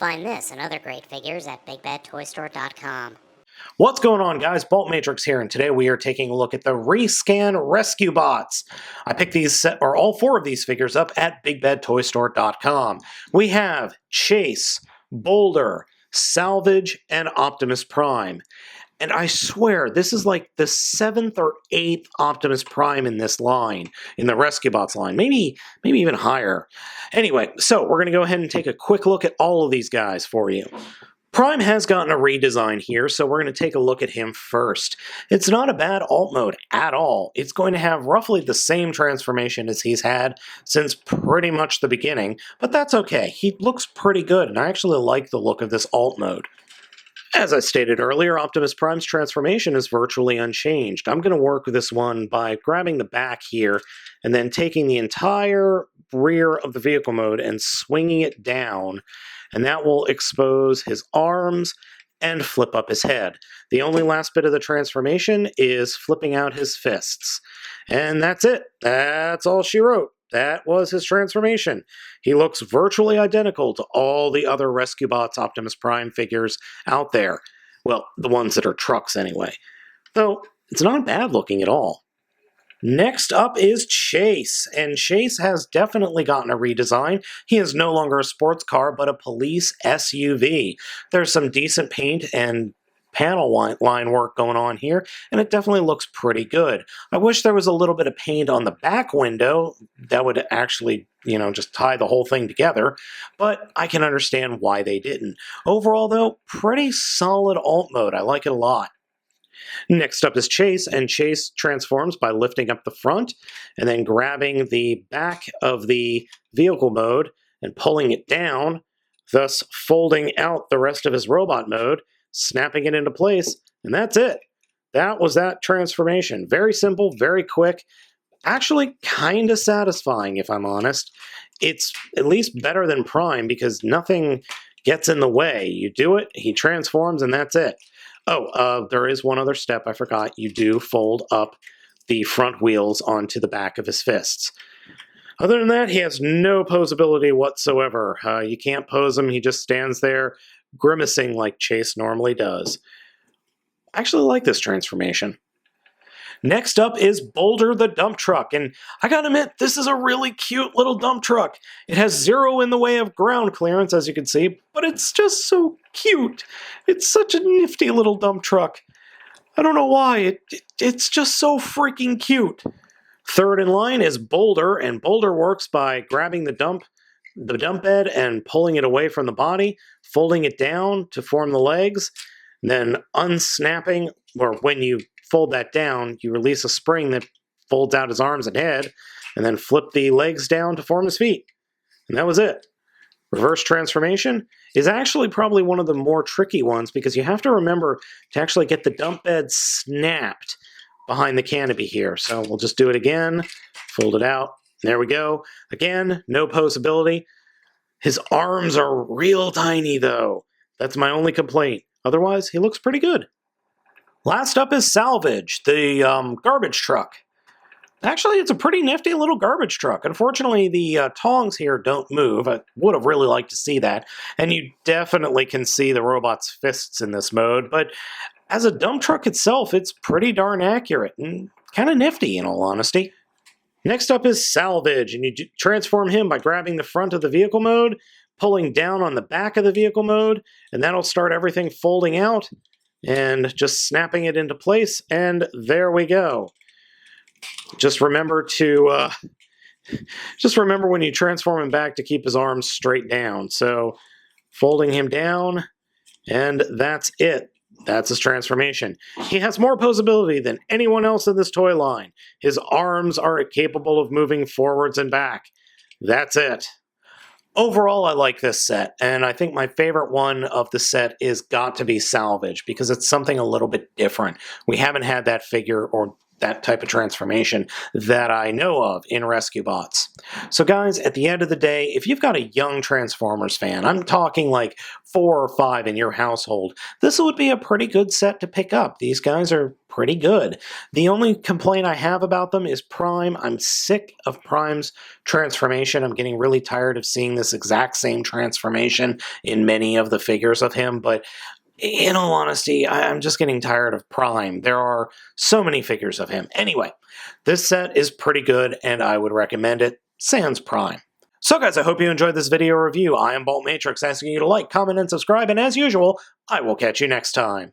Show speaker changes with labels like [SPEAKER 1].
[SPEAKER 1] find this and other great figures at BigBadToyStore.com.
[SPEAKER 2] What's going on, guys? Baltmatrix here, and today we are taking a look at the Rescan Rescue Bots. I picked all four of these figures up at BigBadToyStore.com. We have Chase, Boulder, Salvage, and Optimus Prime. And I swear, this is like the 7th or 8th Optimus Prime in this line, in the Rescue Bots line, maybe even higher. Anyway, so we're going to go ahead and take a quick look at all of these guys for you. Prime has gotten a redesign here, so we're going to take a look at him first. It's not a bad alt mode at all. It's going to have roughly the same transformation as he's had since pretty much the beginning, but that's okay. He looks pretty good, and I actually like the look of this alt mode. As I stated earlier, Optimus Prime's transformation is virtually unchanged. I'm going to work with this one by grabbing the back here and then taking the entire rear of the vehicle mode and swinging it down, and that will expose his arms and flip up his head. The only last bit of the transformation is flipping out his fists. And that's it. That's all she wrote. That was his transformation. He looks virtually identical to all the other Rescue Bots Optimus Prime figures out there. Well, the ones that are trucks anyway. Though, it's not bad looking at all. Next up is Chase, and Chase has definitely gotten a redesign. He is no longer a sports car, but a police SUV. There's some decent paint and panel line work going on here, and it definitely looks pretty good. I wish there was a little bit of paint on the back window that would actually, just tie the whole thing together, but I can understand why they didn't. Overall, though, pretty solid alt mode. I like it a lot. Next up is Chase, and Chase transforms by lifting up the front and then grabbing the back of the vehicle mode and pulling it down, thus folding out the rest of his robot mode, snapping it into place, and that's it. That was that transformation. Very simple, very quick, actually kind of satisfying, if I'm honest. It's at least better than Prime because nothing gets in the way. You do it, he transforms, and that's it. Oh, there is one other step I forgot. You do fold up the front wheels onto the back of his fists. Other than that, he has no posability whatsoever. You can't pose him. He just stands there grimacing like Chase normally does. I actually like this transformation. Next up is Boulder the dump truck, and I gotta admit, this is a really cute little dump truck. It has 0 in the way of ground clearance, as you can see, but it's just so cute. It's such a nifty little dump truck. I don't know why, it's just so freaking cute. Third in line is Boulder, and Boulder works by grabbing the dump bed and pulling it away from the body, folding it down to form the legs, then unsnapping, or when you fold that down, you release a spring that folds out his arms and head, and then flip the legs down to form his feet. And that was it. Reverse transformation is actually probably one of the more tricky ones because you have to remember to actually get the dump bed snapped behind the canopy here. So we'll just do it again, fold it out. There we go. Again, no posability. His arms are real tiny, though. That's my only complaint. Otherwise, he looks pretty good. Last up is Salvage, the garbage truck. Actually, it's a pretty nifty little garbage truck. Unfortunately, the tongs here don't move. I would have really liked to see that. And you definitely can see the robot's fists in this mode. But as a dump truck itself, it's pretty darn accurate and kind of nifty, in all honesty. Next up is Salvage, and you transform him by grabbing the front of the vehicle mode, pulling down on the back of the vehicle mode, and that'll start everything folding out and just snapping it into place, and there we go. Just remember when you transform him back to keep his arms straight down. So folding him down, and that's it. That's his transformation. He has more posability than anyone else in this toy line. His arms are capable of moving forwards and back. That's it. Overall, I like this set, and I think my favorite one of the set is got to be Salvage, because it's something a little bit different. We haven't had that figure, or that type of transformation that I know of in Rescue Bots. So guys, at the end of the day, if you've got a young Transformers fan, I'm talking like 4 or 5 in your household, this would be a pretty good set to pick up. These guys are pretty good. The only complaint I have about them is Prime. I'm sick of Prime's transformation. I'm getting really tired of seeing this exact same transformation in many of the figures of him, but in all honesty, I'm just getting tired of Prime. There are so many figures of him. Anyway, this set is pretty good, and I would recommend it. Sans Prime. So guys, I hope you enjoyed this video review. I am baltmatrix, asking you to like, comment, and subscribe, and as usual, I will catch you next time.